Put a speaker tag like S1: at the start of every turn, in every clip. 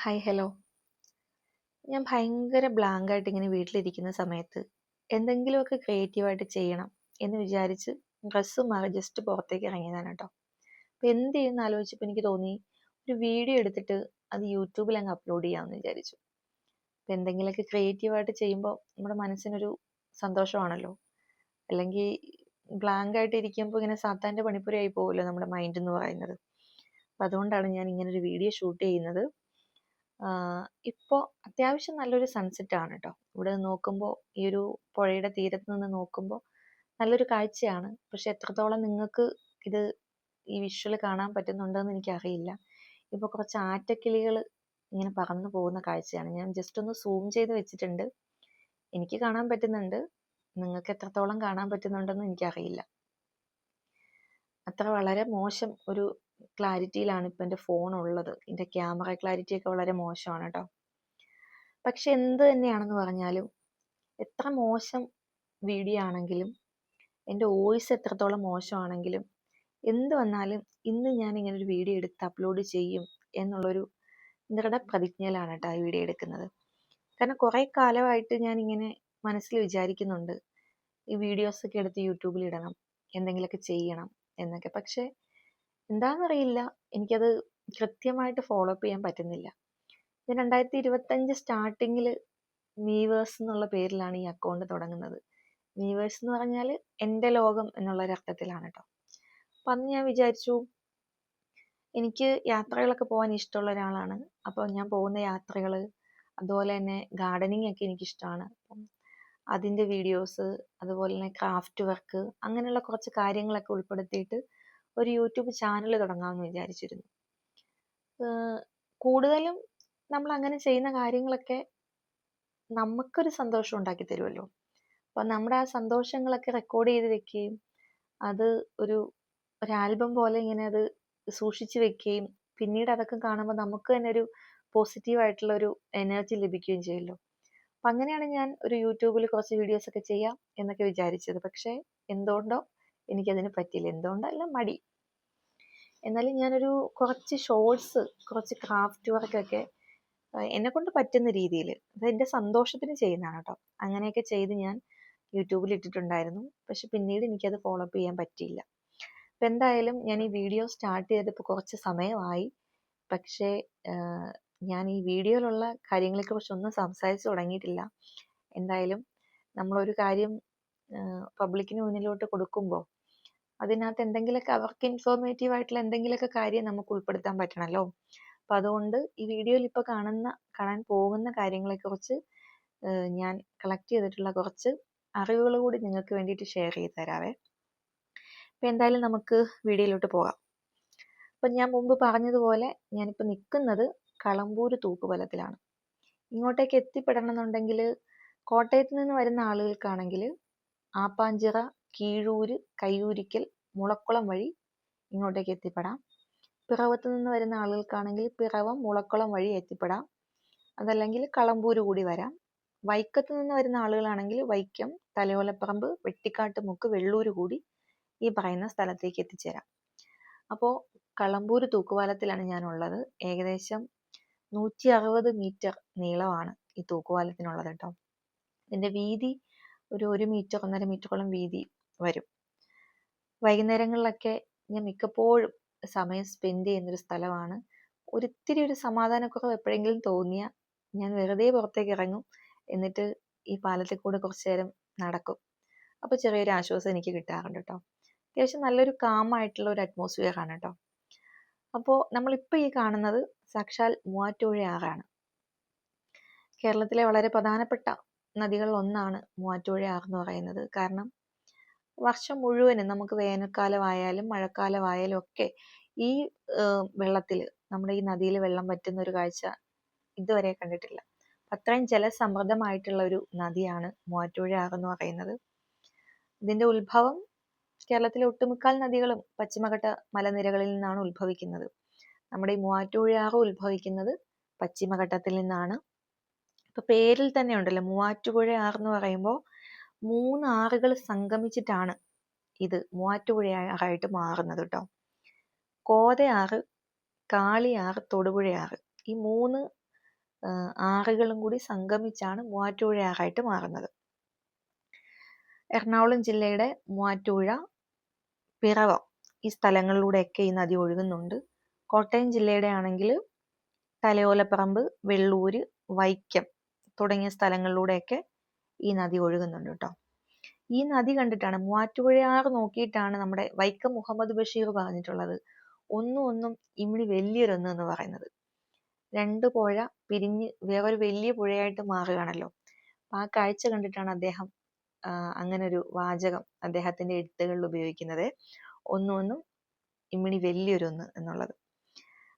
S1: Hi hello. ഞാൻ ഭയങ്കര ബ്ലാങ്കായിട്ട് ഇങ്ങനെ വീട്ടിലിരിക്കുന്ന സമയത്ത് എന്തെങ്കിലുമൊക്കെ ക്രിയേറ്റീവായിട്ട് ചെയ്യണം എന്ന് വിചാരിച്ച് ഡ്രസ്സ് മാറി ജസ്റ്റ് പുറത്തേക്ക് ഇറങ്ങിയതാണ് കേട്ടോ. അപ്പോൾ എന്ത് ചെയ്യുമെന്ന് ആലോചിച്ചപ്പോൾ എനിക്ക് തോന്നി ഒരു വീഡിയോ എടുത്തിട്ട് അത് യൂട്യൂബിൽ അങ്ങ് അപ്ലോഡ് ചെയ്യാമെന്ന് വിചാരിച്ചു. അപ്പോൾ എന്തെങ്കിലുമൊക്കെ ക്രിയേറ്റീവായിട്ട് ചെയ്യുമ്പോൾ നമ്മുടെ മനസ്സിനൊരു സന്തോഷമാണല്ലോ. അല്ലെങ്കിൽ ബ്ലാങ്കായിട്ട് ഇരിക്കുമ്പോൾ ഇങ്ങനെ സാത്താൻ്റെ പണിപ്പുരയായി പോകുമല്ലോ നമ്മുടെ മൈൻഡ് എന്ന് പറയുന്നത്. അപ്പോൾ അതുകൊണ്ടാണ് ഞാൻ ഇങ്ങനെ ഒരു വീഡിയോ ഷൂട്ട് ചെയ്യുന്നത്. ഇപ്പോൾ അത്യാവശ്യം നല്ലൊരു സൺസെറ്റ് ആണ് കേട്ടോ. ഇവിടെ നോക്കുമ്പോൾ ഈ ഒരു പുഴയുടെ തീരത്ത് നിന്ന് നോക്കുമ്പോൾ നല്ലൊരു കാഴ്ചയാണ്. പക്ഷെ എത്രത്തോളം നിങ്ങൾക്ക് ഇത് ഈ വിഷ്വൽ കാണാൻ പറ്റുന്നുണ്ടെന്ന് എനിക്കറിയില്ല. ഇപ്പോൾ കുറച്ച് ആറ്റക്കിളികൾ ഇങ്ങനെ പറന്നു പോകുന്ന കാഴ്ചയാണ്. ഞാൻ ജസ്റ്റ് ഒന്ന് സൂം ചെയ്ത് വെച്ചിട്ടുണ്ട്. എനിക്ക് കാണാൻ പറ്റുന്നുണ്ട്. നിങ്ങൾക്ക് എത്രത്തോളം കാണാൻ പറ്റുന്നുണ്ടെന്ന് എനിക്കറിയില്ല. അത്ര വളരെ മോശം ഒരു ക്ലാരിറ്റിയിലാണ് ഇപ്പം എൻ്റെ ഫോൺ ഉള്ളത്. എൻ്റെ ക്യാമറ ക്ലാരിറ്റി ഒക്കെ വളരെ മോശമാണ് കേട്ടോ. പക്ഷെ എന്ത് തന്നെയാണെന്ന് പറഞ്ഞാലും എത്ര മോശം വീഡിയോ ആണെങ്കിലും എൻ്റെ വോയിസ് എത്രത്തോളം മോശമാണെങ്കിലും എന്ത് വന്നാലും ഇന്ന് ഞാൻ ഇങ്ങനെ ഒരു വീഡിയോ എടുത്ത് അപ്ലോഡ് ചെയ്യും എന്നുള്ളൊരു ദൃഢപ്രതിജ്ഞയിലാണ് കേട്ടോ ഈ വീഡിയോ എടുക്കുന്നത്. കാരണം കുറേ കാലമായിട്ട് ഞാനിങ്ങനെ മനസ്സിൽ വിചാരിക്കുന്നുണ്ട് ഈ വീഡിയോസൊക്കെ എടുത്ത് യൂട്യൂബിൽ ഇടണം, എന്തെങ്കിലുമൊക്കെ ചെയ്യണം എന്നൊക്കെ. പക്ഷേ എന്താണെന്നറിയില്ല, എനിക്കത് കൃത്യമായിട്ട് ഫോളോ അപ്പ് ചെയ്യാൻ പറ്റുന്നില്ല. ഞാൻ 2025 സ്റ്റാർട്ടിങ്ങിൽ മീവേഴ്സ് എന്നുള്ള പേരിലാണ് ഈ അക്കൗണ്ട് തുടങ്ങുന്നത്. മീവേഴ്സ് എന്ന് പറഞ്ഞാൽ എൻ്റെ ലോകം എന്നുള്ളൊരർത്ഥത്തിലാണ് കേട്ടോ. അപ്പം അന്ന് ഞാൻ വിചാരിച്ചു എനിക്ക് യാത്രകളൊക്കെ പോകാൻ ഇഷ്ടമുള്ള ഒരാളാണ്. അപ്പോൾ ഞാൻ പോകുന്ന യാത്രകൾ, അതുപോലെ തന്നെ ഗാർഡനിങ് ഒക്കെ എനിക്കിഷ്ടമാണ്. അപ്പം അതിൻ്റെ വീഡിയോസ്, അതുപോലെ തന്നെ ക്രാഫ്റ്റ് വർക്ക്, അങ്ങനെയുള്ള കുറച്ച് കാര്യങ്ങളൊക്കെ ഉൾപ്പെടുത്തിയിട്ട് ഒരു യൂട്യൂബ് ചാനൽ തുടങ്ങാമെന്ന് വിചാരിച്ചിരുന്നു. കൂടുതലും നമ്മൾ അങ്ങനെ ചെയ്യുന്ന കാര്യങ്ങളൊക്കെ നമുക്കൊരു സന്തോഷം ഉണ്ടാക്കി തരുമല്ലോ. അപ്പം നമ്മുടെ ആ സന്തോഷങ്ങളൊക്കെ റെക്കോർഡ് ചെയ്ത് വെക്കുകയും അത് ഒരു ആൽബം പോലെ ഇങ്ങനെ അത് സൂക്ഷിച്ച് വെക്കുകയും പിന്നീട് അതൊക്കെ കാണുമ്പോൾ നമുക്ക് തന്നെ ഒരു പോസിറ്റീവായിട്ടുള്ള ഒരു എനർജി ലഭിക്കുകയും ചെയ്യുമല്ലോ. അപ്പം അങ്ങനെയാണ് ഞാൻ ഒരു യൂട്യൂബിൽ കുറച്ച് വീഡിയോസൊക്കെ ചെയ്യാം എന്നൊക്കെ വിചാരിച്ചത്. പക്ഷേ എന്തുകൊണ്ടോ എനിക്കതിന് പറ്റിയില്ല. എന്തുകൊണ്ടല്ല, മടി. എന്നാലും ഞാനൊരു കുറച്ച് ഷോർട്സ്, കുറച്ച് ക്രാഫ്റ്റ് വർക്കൊക്കെ എന്നെക്കൊണ്ട് പറ്റുന്ന രീതിയിൽ, അത് എൻ്റെ സന്തോഷത്തിന് ചെയ്യുന്നതാണ് കേട്ടോ. അങ്ങനെയൊക്കെ ചെയ്ത് ഞാൻ യൂട്യൂബിൽ ഇട്ടിട്ടുണ്ടായിരുന്നു. പക്ഷെ പിന്നീട് എനിക്കത് ഫോളോ അപ്പ് ചെയ്യാൻ പറ്റിയില്ല. അപ്പം എന്തായാലും ഞാൻ ഈ വീഡിയോ സ്റ്റാർട്ട് ചെയ്തപ്പോൾ കുറച്ച് സമയമായി. പക്ഷേ ഞാൻ ഈ വീഡിയോയിലുള്ള കാര്യങ്ങളെക്കുറിച്ചൊന്നും സംസാരിച്ച് തുടങ്ങിയിട്ടില്ല. എന്തായാലും നമ്മളൊരു കാര്യം പബ്ലിക്കിന് മുന്നിലോട്ട് കൊടുക്കുമ്പോൾ അതിനകത്ത് എന്തെങ്കിലുമൊക്കെ അവർക്ക് ഇൻഫോർമേറ്റീവ് ആയിട്ടുള്ള എന്തെങ്കിലുമൊക്കെ കാര്യം നമുക്ക് ഉൾപ്പെടുത്താൻ പറ്റണമല്ലോ. അപ്പം അതുകൊണ്ട് ഈ വീഡിയോയിൽ ഇപ്പോൾ കാണാൻ പോകുന്ന കാര്യങ്ങളെക്കുറിച്ച് ഞാൻ കളക്ട് ചെയ്തിട്ടുള്ള കുറച്ച് അറിവുകൾ കൂടി നിങ്ങൾക്ക് വേണ്ടിയിട്ട് ഷെയർ ചെയ്ത് തരാവേ. അപ്പം എന്തായാലും നമുക്ക് വീഡിയോയിലോട്ട് പോകാം. അപ്പം ഞാൻ മുമ്പ് പറഞ്ഞതുപോലെ ഞാനിപ്പോൾ നിൽക്കുന്നത് കളമ്പൂര് തൂക്കുപാലത്തിലാണ്. ഇങ്ങോട്ടേക്ക് എത്തിപ്പെടണമെന്നുണ്ടെങ്കിൽ കോട്ടയത്ത് നിന്ന് വരുന്ന ആളുകൾക്കാണെങ്കിൽ ആപ്പാഞ്ചിറ, കീഴൂര്, കയ്യൂരിക്കൽ, മുളക്കുളം വഴി ഇങ്ങോട്ടേക്ക് എത്തിപ്പെടാം. പിറവത്ത് നിന്ന് വരുന്ന ആളുകൾക്കാണെങ്കിൽ പിറവം, മുളക്കുളം വഴി എത്തിപ്പെടാം. അതല്ലെങ്കിൽ കളമ്പൂര് കൂടി വരാം. വൈക്കത്ത് നിന്ന് വരുന്ന ആളുകളാണെങ്കിൽ വൈക്കം, തലയോലപ്പറമ്പ്, വെട്ടിക്കാട്ടുമുക്ക്, വെള്ളൂര് കൂടി ഈ പറയുന്ന സ്ഥലത്തേക്ക് എത്തിച്ചേരാം. അപ്പോൾ കളമ്പൂര് തൂക്കുപാലത്തിലാണ് ഞാനുള്ളത്. ഏകദേശം 160 മീറ്റർ നീളമാണ് ഈ തൂക്കുപാലത്തിനുള്ളത് കേട്ടോ. ഇതിൻ്റെ വീതി ഒരു 1 മീറ്റർ, 1.5 മീറ്ററോളം വീതി വരും. വൈകുന്നേരങ്ങളിലൊക്കെ ഞാൻ മിക്കപ്പോഴും സമയം സ്പെൻഡ് ചെയ്യുന്നൊരു സ്ഥലമാണ്. ഒരിത്തിരി ഒരു സമാധാനക്കുറവ് എപ്പോഴെങ്കിലും തോന്നിയാൽ ഞാൻ വെറുതെ പുറത്തേക്ക് ഇറങ്ങും. എന്നിട്ട് ഈ പാലത്തിൽ കൂടെ കുറച്ച് നേരം നടക്കും. അപ്പോൾ ചെറിയൊരു ആശ്വാസം എനിക്ക് കിട്ടാറുണ്ട് കേട്ടോ. അത്യാവശ്യം നല്ലൊരു കാമായിട്ടുള്ള ഒരു അറ്റ്മോസ്ഫിയർ ആണ് കേട്ടോ. അപ്പോൾ നമ്മളിപ്പോൾ ഈ കാണുന്നത് സാക്ഷാൽ മൂവാറ്റുപുഴയാറാണ്. കേരളത്തിലെ വളരെ പ്രധാനപ്പെട്ട നദികളിലൊന്നാണ് മൂവാറ്റുപുഴയാർ എന്ന് പറയുന്നത്. കാരണം വർഷം മുഴുവനും നമുക്ക് വേനൽക്കാലമായാലും മഴക്കാലമായാലും ഒക്കെ ഈ വെള്ളത്തിൽ, നമ്മുടെ ഈ നദിയിൽ വെള്ളം വറ്റുന്ന ഒരു കാഴ്ച ഇതുവരെ കണ്ടിട്ടില്ല. അത്രയും ജലസമൃദ്ധമായിട്ടുള്ള ഒരു നദിയാണ് മൂവാറ്റുപുഴയാർ എന്ന് പറയുന്നത്. ഇതിൻ്റെ ഉത്ഭവം കേരളത്തിലെ ഒട്ടുമുക്കാൽ നദികളും പശ്ചിമഘട്ട മലനിരകളിൽ നിന്നാണ് ഉത്ഭവിക്കുന്നത്. നമ്മുടെ ഈ മൂവാറ്റുപുഴയാർ ഉത്ഭവിക്കുന്നത് പശ്ചിമഘട്ടത്തിൽ നിന്നാണ്. ഇപ്പൊ പേരിൽ തന്നെ ഉണ്ടല്ലോ, മൂവാറ്റുപുഴയാർ എന്ന് പറയുമ്പോൾ 3 ആറുകൾ സംഗമിച്ചിട്ടാണ് ഇത് മൂവാറ്റുപുഴയാറായിട്ട് മാറുന്നത് കേട്ടോ. കോതയാറ്, കാളിയാറ്, തൊടുപുഴയാറ്, ഈ 3 ആറുകളും കൂടി സംഗമിച്ചാണ് മൂവാറ്റുപുഴയാറായിട്ട് മാറുന്നത്. എറണാകുളം ജില്ലയുടെ മൂവാറ്റുപുഴ, പിറവം ഈ സ്ഥലങ്ങളിലൂടെയൊക്കെ ഈ നദി ഒഴുകുന്നുണ്ട്. കോട്ടയം ജില്ലയുടെ ആണെങ്കിൽ തലയോലപ്പറമ്പ്, വെള്ളൂര്, വൈക്കം തുടങ്ങിയ സ്ഥലങ്ങളിലൂടെയൊക്കെ ഈ നദി ഒഴുകുന്നുണ്ട് കേട്ടോ. ഈ നദി കണ്ടിട്ടാണ്, മൂവാറ്റുപുഴയാറ് നോക്കിയിട്ടാണ് നമ്മുടെ വൈക്കം മുഹമ്മദ് ബഷീർ പറഞ്ഞിട്ടുള്ളത്, ഒന്നും ഇമ്മിണി വലിയൊരൊന്ന് എന്ന് പറയുന്നത്. രണ്ട് പുഴ പിരിഞ്ഞ് വേറൊരു വലിയ പുഴയായിട്ട് മാറുകയാണല്ലോ. ആ കാഴ്ച കണ്ടിട്ടാണ് അദ്ദേഹം അങ്ങനൊരു വാചകം അദ്ദേഹത്തിന്റെ എഴുത്തുകളിൽ ഉപയോഗിക്കുന്നത്, ഒന്നും ഇമ്മിണി വലിയൊരൊന്ന് എന്നുള്ളത്.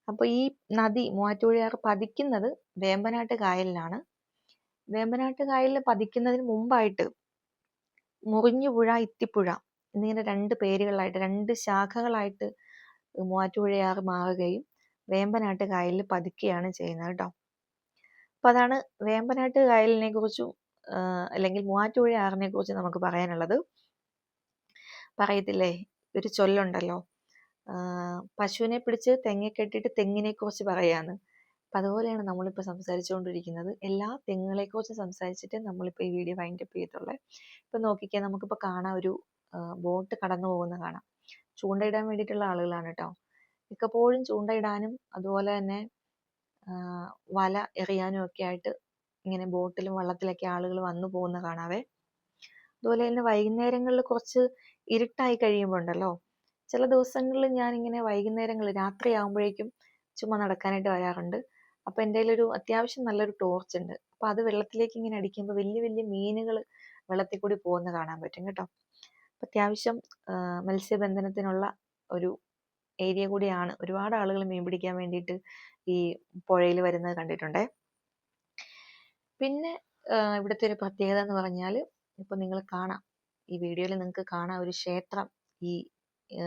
S1: അപ്പൊ ഈ നദി മൂവാറ്റുപുഴയാറ് പതിക്കുന്നത് വേമ്പനാട്ട് കായലിലാണ്. വേമ്പനാട്ട് കായലിൽ പതിക്കുന്നതിന് മുമ്പായിട്ട് മുറിഞ്ഞുപുഴ, ഇത്തിപ്പുഴ എന്നിങ്ങനെ രണ്ട് പേരുകളായിട്ട്, രണ്ട് ശാഖകളായിട്ട് മൂവാറ്റുപുഴയാറ് മാറുകയും വേമ്പനാട്ട് കായലിൽ പതിക്കുകയാണ് ചെയ്യുന്നത് കേട്ടോ. അപ്പൊ അതാണ് വേമ്പനാട്ട് കായലിനെ കുറിച്ചും അല്ലെങ്കിൽ മൂവാറ്റുപുഴയാറിനെ കുറിച്ച് നമുക്ക് പറയാനുള്ളത്. പറയത്തില്ലേ, ഒരു ചൊല്ലുണ്ടല്ലോ, പശുവിനെ പിടിച്ച് തെങ്ങെ കെട്ടിയിട്ട് തെങ്ങിനെ കുറിച്ച് പറയാന്ന്. അപ്പം അതുപോലെയാണ് നമ്മളിപ്പോൾ സംസാരിച്ചുകൊണ്ടിരിക്കുന്നത്. എല്ലാ തെങ്ങുകളെ കുറിച്ച് സംസാരിച്ചിട്ട് നമ്മളിപ്പോൾ ഈ വീഡിയോ വൈൻഡപ്പ് ചെയ്യത്തുള്ളൂ. ഇപ്പം നോക്കിക്കാൻ നമുക്കിപ്പോൾ കാണാം, ഒരു ബോട്ട് കടന്നു പോകുന്ന കാണാം. ചൂണ്ടയിടാൻ വേണ്ടിയിട്ടുള്ള ആളുകളാണ് കേട്ടോ. മിക്കപ്പോഴും ചൂണ്ടയിടാനും അതുപോലെ തന്നെ വല എറിയാനും ഒക്കെ ആയിട്ട് ഇങ്ങനെ ബോട്ടിലും വള്ളത്തിലൊക്കെ ആളുകൾ വന്നു പോകുന്ന കാണാവേ. അതുപോലെ തന്നെ വൈകുന്നേരങ്ങളിൽ കുറച്ച് ഇരുട്ടായി കഴിയുമ്പോൾ ഉണ്ടല്ലോ, ചില ദിവസങ്ങളിൽ ഞാനിങ്ങനെ വൈകുന്നേരങ്ങളിൽ രാത്രിയാകുമ്പോഴേക്കും ചുമ്മാ നടക്കാനായിട്ട് വരാറുണ്ട്. അപ്പോൾ എൻ്റെ കയ്യിലൊരു അത്യാവശ്യം നല്ലൊരു ടോർച്ച് ഉണ്ട്. അപ്പോൾ അത് വെള്ളത്തിലേക്ക് ഇങ്ങനെ അടിക്കുമ്പോൾ വലിയ വലിയ മീനുകൾ വെള്ളത്തിൽ കൂടി പോകുന്ന കാണാൻ പറ്റും കേട്ടോ. അത്യാവശ്യം മത്സ്യബന്ധനത്തിനുള്ള ഒരു ഏരിയ കൂടിയാണ്. ഒരുപാട് ആളുകൾ മീൻ പിടിക്കാൻ വേണ്ടിയിട്ട് ഈ പുഴയിൽ വരുന്നത് കണ്ടിട്ടുണ്ടേ. പിന്നെ ഇവിടുത്തെ ഒരു പ്രത്യേകത എന്ന് പറഞ്ഞാൽ, ഇപ്പൊ നിങ്ങൾ കാണാം, ഈ വീഡിയോയിൽ നിങ്ങൾക്ക് കാണാം ഒരു ക്ഷേത്രം ഈ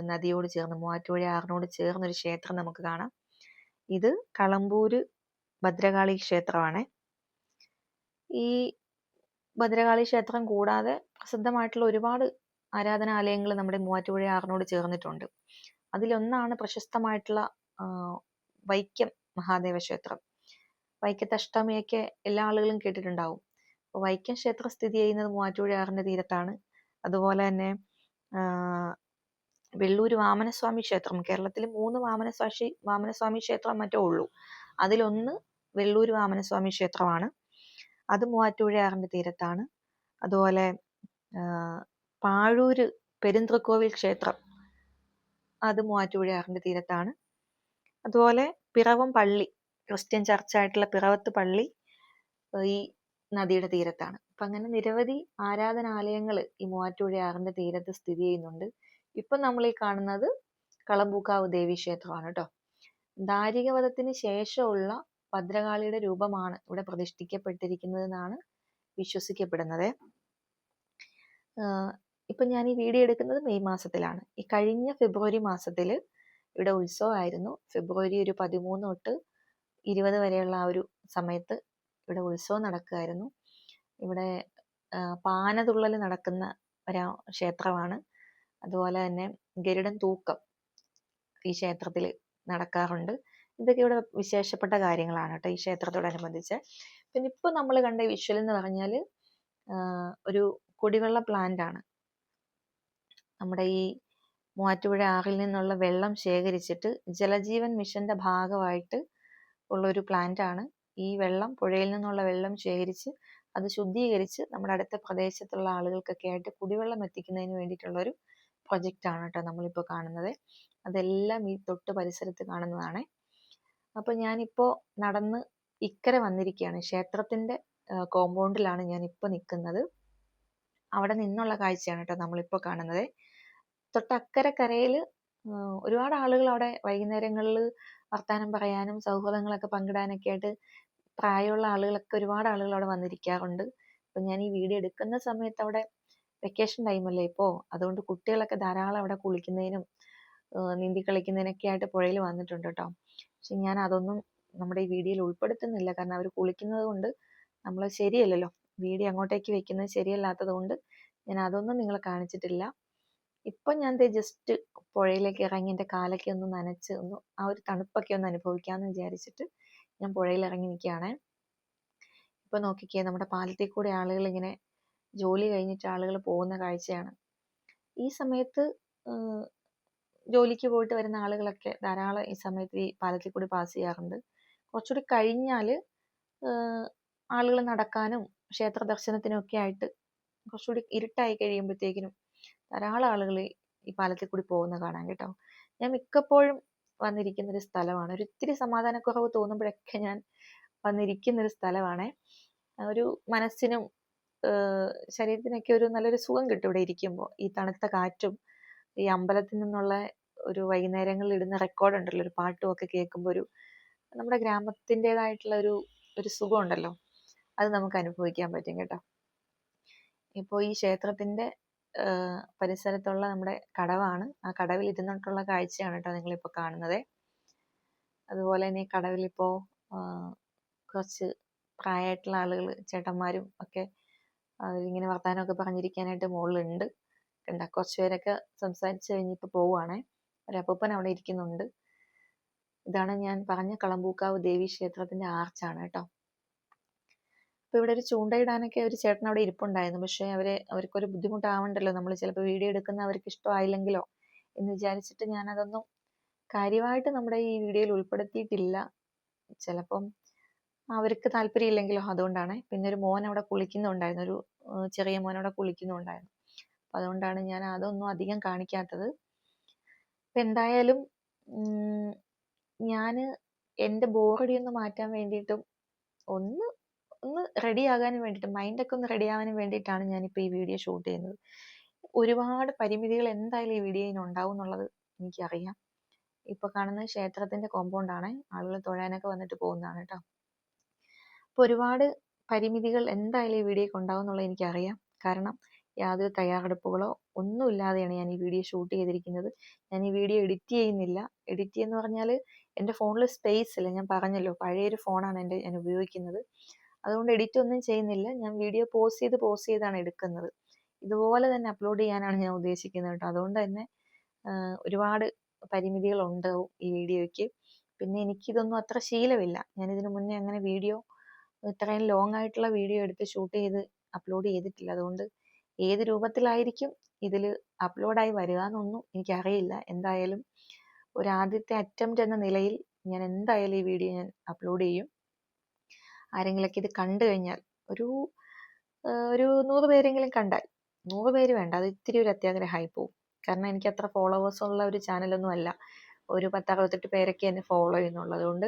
S1: നദിയോട് ചേർന്ന്, മൂവാറ്റുപുഴ ആറിനോട് ചേർന്നൊരു ക്ഷേത്രം നമുക്ക് കാണാം. ഇത് കളമ്പൂര് ഭദ്രകാളി ക്ഷേത്രമാണ്. ഈ ഭദ്രകാളി ക്ഷേത്രം കൂടാതെ പ്രസിദ്ധമായിട്ടുള്ള ഒരുപാട് ആരാധനാലയങ്ങൾ നമ്മുടെ മൂവാറ്റുപുഴ ആറിനോട് ചേർന്നിട്ടുണ്ട്. അതിലൊന്നാണ് പ്രശസ്തമായിട്ടുള്ള വൈക്കം മഹാദേവ ക്ഷേത്രം. വൈക്കത്തെ അഷ്ടമിയൊക്കെ എല്ലാ ആളുകളും കേട്ടിട്ടുണ്ടാവും. അപ്പോൾ വൈക്കം ക്ഷേത്രം സ്ഥിതി ചെയ്യുന്നത് മൂവാറ്റുപുഴ ആറിന്റെ തീരത്താണ്. അതുപോലെ തന്നെ വെള്ളൂർ വാമനസ്വാമി ക്ഷേത്രം, കേരളത്തിൽ 3 വാമനസ്വാമി ക്ഷേത്രം മറ്റോ ഉള്ളൂ. അതിലൊന്ന് വെള്ളൂർ വാമനസ്വാമി ക്ഷേത്രമാണ്. അത് മൂവാറ്റുപുഴ ആറിന്റെ തീരത്താണ്. അതുപോലെ പാഴൂര് പെരുന്തൃക്കോവിൽ ക്ഷേത്രം, അത് മൂവാറ്റുപുഴ ആറിന്റെ തീരത്താണ്. അതുപോലെ പിറവം പള്ളി, ക്രിസ്ത്യൻ ചർച്ചായിട്ടുള്ള പിറവത്ത് പള്ളി ഈ നദിയുടെ തീരത്താണ്. അപ്പം അങ്ങനെ നിരവധി ആരാധനാലയങ്ങൾ ഈ മൂവാറ്റുപുഴ ആറിന്റെ തീരത്ത് സ്ഥിതി ചെയ്യുന്നുണ്ട്. ഇപ്പം നമ്മൾ ഈ കാണുന്നത് കളമ്പൂക്കാവ് ദേവി ക്ഷേത്രമാണ് കേട്ടോ. ദാരികവധത്തിന് ശേഷമുള്ള ഭദ്രകാളിയുടെ രൂപമാണ് ഇവിടെ പ്രതിഷ്ഠിക്കപ്പെട്ടിരിക്കുന്നതെന്നാണ് വിശ്വസിക്കപ്പെടുന്നത്. ഇപ്പം ഞാൻ ഈ വീഡിയോ എടുക്കുന്നത് മെയ് മാസത്തിലാണ്. ഈ കഴിഞ്ഞ ഫെബ്രുവരി മാസത്തിൽ ഇവിടെ ഉത്സവമായിരുന്നു. ഫെബ്രുവരി ഒരു 13 തൊട്ട് 20 വരെയുള്ള ആ ഒരു സമയത്ത് ഇവിടെ ഉത്സവം നടക്കുമായിരുന്നു. ഇവിടെ പാനതുള്ളൽ നടക്കുന്ന ഒരു ക്ഷേത്രമാണ്. അതുപോലെ തന്നെ ഗരുഡൻ തൂക്കം ഈ ക്ഷേത്രത്തിൽ നടക്കാറുണ്ട്. ഇതൊക്കെ ഇവിടെ വിശേഷപ്പെട്ട കാര്യങ്ങളാണ് കേട്ടോ ഈ ക്ഷേത്രത്തോടനുബന്ധിച്ച്. പിന്നെ ഇപ്പോൾ നമ്മൾ കണ്ട വിഷ്വൽ എന്ന് പറഞ്ഞാൽ ഒരു കുടിവെള്ള പ്ലാന്റ് ആണ്. നമ്മുടെ ഈ മൂവാറ്റുപുഴ ആറിൽ നിന്നുള്ള വെള്ളം ശേഖരിച്ചിട്ട് ജലജീവൻ മിഷന്റെ ഭാഗമായിട്ട് ഉള്ളൊരു പ്ലാന്റ് ആണ്. ഈ വെള്ളം, പുഴയിൽ നിന്നുള്ള വെള്ളം ശേഖരിച്ച് അത് ശുദ്ധീകരിച്ച് നമ്മുടെ അടുത്ത പ്രദേശത്തുള്ള ആളുകൾക്കൊക്കെ ആയിട്ട് കുടിവെള്ളം എത്തിക്കുന്നതിന് വേണ്ടിയിട്ടുള്ളൊരു പ്രൊജക്റ്റ് ആണ് കേട്ടോ നമ്മളിപ്പോൾ കാണുന്നത്. അതെല്ലാം ഈ തൊട്ട് പരിസരത്ത് കാണുന്നതാണ്. അപ്പോൾ ഞാനിപ്പോൾ നടന്ന് ഇക്കരെ വന്നിരിക്കുകയാണ്. ക്ഷേത്രത്തിന്റെ കോമ്പൗണ്ടിലാണ് ഞാനിപ്പോൾ നിൽക്കുന്നത്. അവിടെ നിന്നുള്ള കാഴ്ചയാണ് കേട്ടോ നമ്മളിപ്പോൾ കാണുന്നത്. തൊട്ടക്കരെ കരയിൽ ഒരുപാട് ആളുകൾ അവിടെ വൈകുന്നേരങ്ങളിൽ വർത്താനം പറയാനും സൗഹൃദങ്ങളൊക്കെ പങ്കിടാനൊക്കെ ആയിട്ട് പ്രായമുള്ള ആളുകളൊക്കെ ഒരുപാട് ആളുകൾ അവിടെ വന്നിരിക്കാറുണ്ട്. അപ്പം ഞാൻ ഈ വീഡിയോ എടുക്കുന്ന സമയത്ത് അവിടെ വെക്കേഷൻ ടൈമല്ലേ ഇപ്പോൾ, അതുകൊണ്ട് കുട്ടികളൊക്കെ ധാരാളം അവിടെ കുളിക്കുന്നതിനും നീന്തി കളിക്കുന്നതിനൊക്കെ ആയിട്ട് പുഴയിൽ വന്നിട്ടുണ്ട് കേട്ടോ. പക്ഷെ ഞാൻ അതൊന്നും നമ്മുടെ ഈ വീഡിയോയിൽ ഉൾപ്പെടുത്തുന്നില്ല, കാരണം അവർ കുളിക്കുന്നത് കൊണ്ട് നമ്മൾ ശരിയല്ലല്ലോ, വീഡിയോ അങ്ങോട്ടേക്ക് വെക്കുന്നത് ശരിയല്ലാത്തത് കൊണ്ട് ഞാൻ അതൊന്നും നിങ്ങളെ കാണിച്ചിട്ടില്ല. ഇപ്പം ഞാൻ ജസ്റ്റ് പുഴയിലേക്ക് ഇറങ്ങി എൻ്റെ കാലൊക്കെ ഒന്ന് നനച്ച് ഒന്ന് ആ ഒരു തണുപ്പൊക്കെ ഒന്ന് അനുഭവിക്കാമെന്ന് വിചാരിച്ചിട്ട് ഞാൻ പുഴയിൽ ഇറങ്ങി നിൽക്കുകയാണ്. ഇപ്പൊ നോക്കിക്കേ, നമ്മുടെ പാലത്തിൽ കൂടെ ആളുകൾ ഇങ്ങനെ ജോലി കഴിഞ്ഞിട്ട് ആളുകൾ പോകുന്ന കാഴ്ചയാണ്. ഈ സമയത്ത് ജോലിക്ക് പോയിട്ട് വരുന്ന ആളുകളൊക്കെ ധാരാളം ഈ സമയത്ത് ഈ പാലത്തിൽ കൂടി പാസ് ചെയ്യാറുണ്ട്. കുറച്ചുകൂടി കഴിഞ്ഞാൽ ആളുകൾ നടക്കാനും ക്ഷേത്ര ദർശനത്തിനും ഒക്കെ ആയിട്ട് കുറച്ചുകൂടി ഇരുട്ടായി കഴിയുമ്പോഴത്തേക്കിനും ധാരാളം ആളുകൾ ഈ പാലത്തിൽ കൂടി പോകുന്ന കാണാൻ കേട്ടോ. ഞാൻ മിക്കപ്പോഴും വന്നിരിക്കുന്ന ഒരു സ്ഥലമാണ്. ഒരു ഇത്തിരി സമാധാനക്കുറവ് തോന്നുമ്പോഴൊക്കെ ഞാൻ വന്നിരിക്കുന്ന ഒരു സ്ഥലമാണ്. ഒരു മനസ്സിനും ശരീരത്തിനൊക്കെ ഒരു നല്ലൊരു സുഖം കിട്ടും ഇവിടെ ഇരിക്കുമ്പോൾ. ഈ തണുത്ത കാറ്റും ഈ അമ്പലത്തിൽ നിന്നുള്ള ഒരു വൈകുന്നേരങ്ങളിൽ ഇടുന്ന റെക്കോർഡ് ഉണ്ടല്ലോ, ഒരു പാട്ടും ഒക്കെ കേൾക്കുമ്പോൾ ഒരു നമ്മുടെ ഗ്രാമത്തിൻ്റെതായിട്ടുള്ള ഒരു സുഖം ഉണ്ടല്ലോ, അത് നമുക്ക് അനുഭവിക്കാൻ പറ്റും കേട്ടോ. ഇപ്പോൾ ഈ ക്ഷേത്രത്തിന്റെ പരിസരത്തുള്ള നമ്മുടെ കടവാണ്. ആ കടവിൽ ഇരുന്നിട്ടുള്ള കാഴ്ചയാണ് കേട്ടോ നിങ്ങളിപ്പോൾ കാണുന്നത്. അതുപോലെ തന്നെ ഈ കടവിലിപ്പോൾ കുറച്ച് പ്രായമായിട്ടുള്ള ആളുകൾ, ചേട്ടന്മാരും ഒക്കെ ഇങ്ങനെ വർത്തമാനമൊക്കെ പറഞ്ഞിരിക്കാനായിട്ട് മുകളിലുണ്ട്. കണ്ട, കുറച്ച് പേരൊക്കെ സംസാരിച്ച് കഴിഞ്ഞിപ്പോൾ പോവുകയാണേ. ഒരപ്പൂപ്പൻ അവിടെ ഇരിക്കുന്നുണ്ട്. ഇതാണ് ഞാൻ പറഞ്ഞ കളമ്പൂക്കാവ് ദേവി ക്ഷേത്രത്തിന്റെ ആർച്ചാണ് കേട്ടോ. അപ്പൊ ഇവിടെ ഒരു ചൂണ്ടയിടാനൊക്കെ ഒരു ചേട്ടൻ അവിടെ ഇരിപ്പുണ്ടായിരുന്നു. പക്ഷെ അവർക്കൊരു ബുദ്ധിമുട്ടാവണ്ടല്ലോ, നമ്മൾ ചിലപ്പോൾ വീഡിയോ എടുക്കുന്ന അവർക്ക് ഇഷ്ടമായില്ലെങ്കിലോ എന്ന് വിചാരിച്ചിട്ട് ഞാൻ അതൊന്നും കാര്യമായിട്ട് നമ്മുടെ ഈ വീഡിയോയിൽ ഉൾപ്പെടുത്തിയിട്ടില്ല. ചിലപ്പം അവർക്ക് താല്പര്യമില്ലെങ്കിലോ, അതുകൊണ്ടാണ്. പിന്നെ ഒരു മോൻ അവിടെ കുളിക്കുന്നുണ്ടായിരുന്നു, ഒരു ചെറിയ മോൻ അവിടെ കുളിക്കുന്നുണ്ടായിരുന്നു. അപ്പൊ അതുകൊണ്ടാണ് ഞാൻ അതൊന്നും അധികം കാണിക്കാത്തത്. അപ്പൊ എന്തായാലും ഞാൻ എൻ്റെ ബോറടി ഒന്ന് മാറ്റാൻ വേണ്ടിയിട്ടും ഒന്ന് റെഡി ആകാനും വേണ്ടിയിട്ടും, മൈൻഡൊക്കെ ഒന്ന് റെഡി ആവാനും വേണ്ടിയിട്ടാണ് ഞാനിപ്പോൾ ഈ വീഡിയോ ഷൂട്ട് ചെയ്യുന്നത്. ഒരുപാട് പരിമിതികൾ എന്തായാലും ഈ വീഡിയോയിൽ ഉണ്ടാവും എന്നുള്ളത് എനിക്കറിയാം. ഇപ്പൊ കാണുന്നത് ക്ഷേത്രത്തിന്റെ കോമ്പൗണ്ടാണ്. ആളുകൾ തൊഴാനൊക്കെ വന്നിട്ട് പോകുന്നതാണ് കേട്ടോ. അപ്പൊ ഒരുപാട് പരിമിതികൾ എന്തായാലും ഈ വീഡിയോയ്ക്ക് ഉണ്ടാവും എന്നുള്ളത് എനിക്കറിയാം. കാരണം യാതൊരു തയ്യാറെടുപ്പുകളോ ഒന്നുമില്ലാതെയാണ് ഞാൻ ഈ വീഡിയോ ഷൂട്ട് ചെയ്തിരിക്കുന്നത്. ഞാൻ ഈ വീഡിയോ എഡിറ്റ് ചെയ്യുന്നില്ല. എഡിറ്റ് ചെയ്യുന്ന പറഞ്ഞാൽ എൻ്റെ ഫോണിൽ സ്പേസ് ഇല്ല. ഞാൻ പറഞ്ഞല്ലോ, പഴയൊരു ഫോണാണ് ഞാൻ ഉപയോഗിക്കുന്നത്. അതുകൊണ്ട് എഡിറ്റ് ഒന്നും ചെയ്യുന്നില്ല. ഞാൻ വീഡിയോ പോസ് ചെയ്താണ് എടുക്കുന്നത്. ഇതുപോലെ തന്നെ അപ്ലോഡ് ചെയ്യാനാണ് ഞാൻ ഉദ്ദേശിക്കുന്നത് കേട്ടോ. അതുകൊണ്ട് തന്നെ ഒരുപാട് പരിമിതികൾ ഉണ്ടാവും ഈ വീഡിയോയ്ക്ക്. പിന്നെ എനിക്കിതൊന്നും അത്ര ശീലമില്ല. ഞാൻ ഇതിനു മുന്നേ അങ്ങനെ വീഡിയോ ഇത്രയും ലോങ് ആയിട്ടുള്ള വീഡിയോ എടുത്ത് ഷൂട്ട് ചെയ്ത് അപ്ലോഡ് ചെയ്തിട്ടില്ല. അതുകൊണ്ട് ഏത് രൂപത്തിലായിരിക്കും ഇതിൽ അപ്ലോഡായി വരിക എന്നൊന്നും എനിക്കറിയില്ല. എന്തായാലും ഒരു ആദ്യത്തെ അറ്റംപ്റ്റ് എന്ന നിലയിൽ ഞാൻ എന്തായാലും ഈ വീഡിയോ ഞാൻ അപ്ലോഡ് ചെയ്യും. ആരെങ്കിലൊക്കെ ഇത് കണ്ടു കഴിഞ്ഞാൽ ഒരു 100 പേരെങ്കിലും കണ്ടാൽ, 100 പേര് വേണ്ട, അത് ഇത്തിരി ഒരു അത്യാഗ്രഹമായി പോകും. കാരണം എനിക്ക് അത്ര ഫോളോവേഴ്സ് ഉള്ള ഒരു ചാനലൊന്നും അല്ല. ഒരു 10-68 പേരൊക്കെ എന്നെ ഫോളോ ചെയ്യുന്നുള്ളൂ. അതുകൊണ്ട്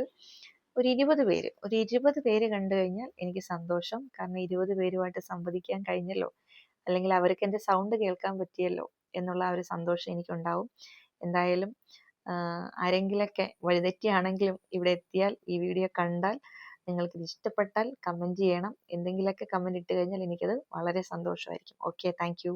S1: ഒരു 20 പേര് കണ്ടു കഴിഞ്ഞാൽ എനിക്ക് സന്തോഷം. കാരണം 20 പേരുമായിട്ട് സംവദിക്കാൻ കഴിഞ്ഞല്ലോ, അല്ലെങ്കിൽ അവർക്ക് എൻ്റെ സൗണ്ട് കേൾക്കാൻ പറ്റിയല്ലോ എന്നുള്ള ആ ഒരു സന്തോഷം എനിക്കുണ്ടാവും. എന്തായാലും ആരെങ്കിലൊക്കെ വഴിതെറ്റിയാണെങ്കിലും ഇവിടെ എത്തിയാൽ, ഈ വീഡിയോ കണ്ടാൽ, നിങ്ങൾക്കിത് ഇഷ്ടപ്പെട്ടാൽ കമൻറ്റ് ചെയ്യണം. എന്തെങ്കിലുമൊക്കെ കമൻറ്റ് ഇട്ട് കഴിഞ്ഞാൽ എനിക്കത് വളരെ സന്തോഷമായിരിക്കും. Okay, thank you.